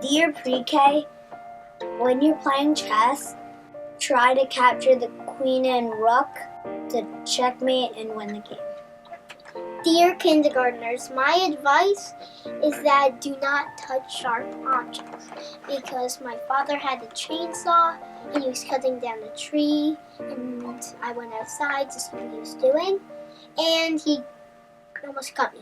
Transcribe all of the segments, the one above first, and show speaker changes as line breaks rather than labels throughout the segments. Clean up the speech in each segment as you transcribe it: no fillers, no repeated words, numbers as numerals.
Dear Pre-K, when you're playing chess, try to capture the queen and rook to checkmate and win the game. Dear kindergartners, my advice is that do not touch sharp objects, because my father had a chainsaw and he was cutting down a tree, and I went outside to see what he was doing, and he almost cut me.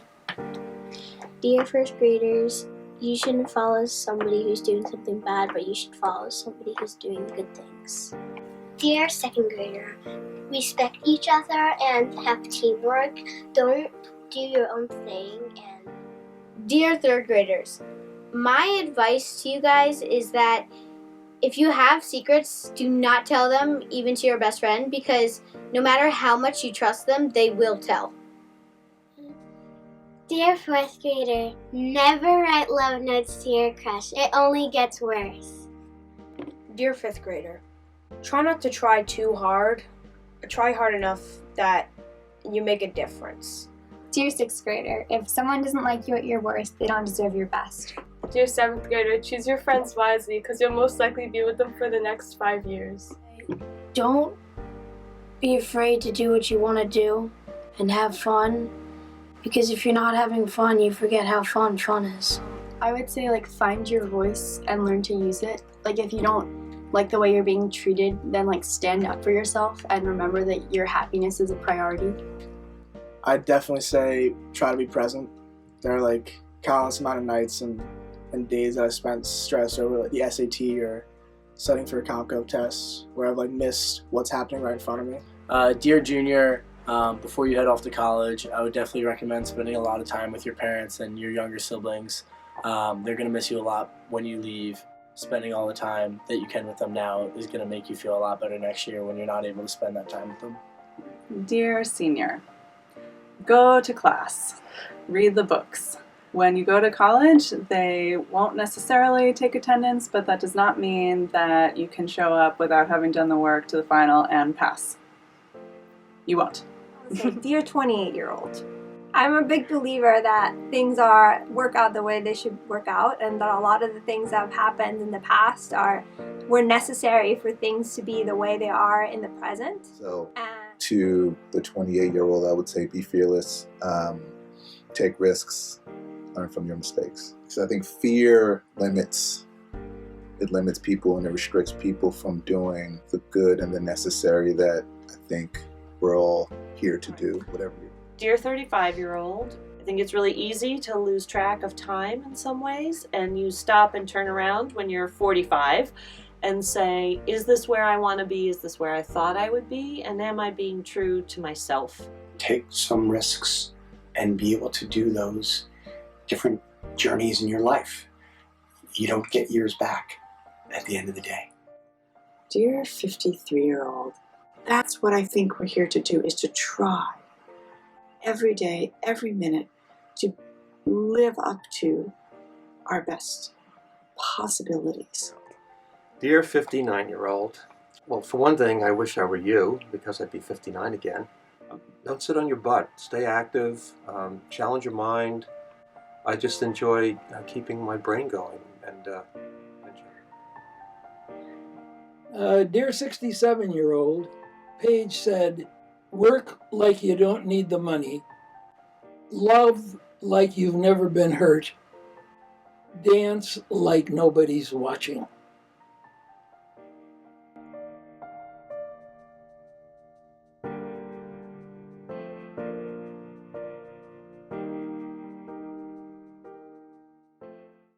Dear first graders, you shouldn't follow somebody who's doing something bad, but you should follow somebody who's doing good things. Dear second grader, respect each other and have teamwork. Don't do your own thing. And dear third graders, my advice to you guys is that if you have secrets, do not tell them, even to your best friend, because no matter how much you trust them, they will tell. Dear fourth grader, never write love notes to your crush. It only gets worse.
Dear fifth grader, try not to try too hard. Try hard enough that you make a difference.
Dear sixth grader, if someone doesn't like you at your worst, they don't deserve your best.
Dear seventh grader, choose your friends wisely, because you'll most likely be with them for the next 5 years.
Don't be afraid to do what you want to do and have fun, because if you're not having fun, you forget how fun is.
I would say find your voice and learn to use it. If you don't like the way you're being treated, then stand up for yourself and remember that your happiness is a priority.
I'd definitely say try to be present. There are countless amount of nights and days that I spent stressed over the SAT or studying for a comp test where I've missed what's happening right in front of me.
Dear junior, before you head off to college, I would definitely recommend spending a lot of time with your parents and your younger siblings. They're going to miss you a lot when you leave. Spending all the time that you can with them now is going to make you feel a lot better next year when you're not able to spend that time with them.
Dear senior, go to class, read the books. When you go to college, they won't necessarily take attendance, but that does not mean that you can show up without having done the work to the final and pass. You won't.
Dear 28-year-old, I'm a big believer that things work out the way they should work out, and that a lot of the things that have happened in the past were necessary for things to be the way they are in the present.
So to the 28-year-old, I would say be fearless, take risks, learn from your mistakes. So I think fear limits people, and it restricts people from doing the good and the necessary that I think we're all here to do, whatever you do.
Dear 35-year-old, I think it's really easy to lose track of time in some ways, and you stop and turn around when you're 45 and say, is this where I want to be? Is this where I thought I would be? And am I being true to myself?
Take some risks and be able to do those different journeys in your life. You don't get years back at the end of the day.
Dear 53-year-old, that's what I think we're here to do, is to try every day, every minute, to live up to our best possibilities.
Dear 59-year-old, well, for one thing, I wish I were you, because I'd be 59 again. Don't sit on your butt. Stay active, challenge your mind. I just enjoy keeping my brain going. And
Dear 67-year-old, Paige said, work like you don't need the money, love like you've never been hurt, dance like nobody's watching.